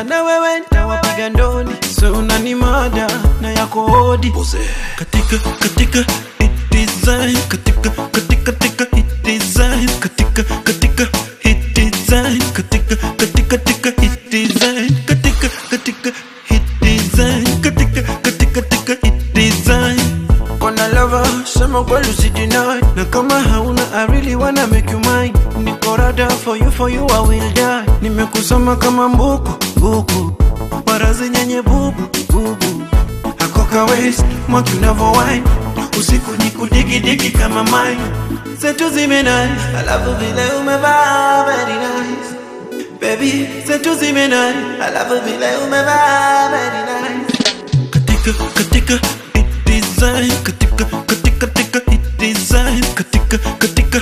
na wewe nitawapiga ndoni. So unanimada na yako hodi. Katika hit design, katika hit design, katika hit design, katika hit design, katika hit design, katika hit design. Kona lover, sema kweli usideny. Na kama hauna, I really wanna make you mine. Niko rada for you I will die. Nimekusoma kama mbuku barazi nyenye bubu hakoka waist, mwaki unavo wine. Usiku nikudigi kama mine. Zetu zimenai, I love vile umevaa very nice. Baby, zetu zimenai, I love vile umevaa very nice. Katika hit design, katika hit design, katika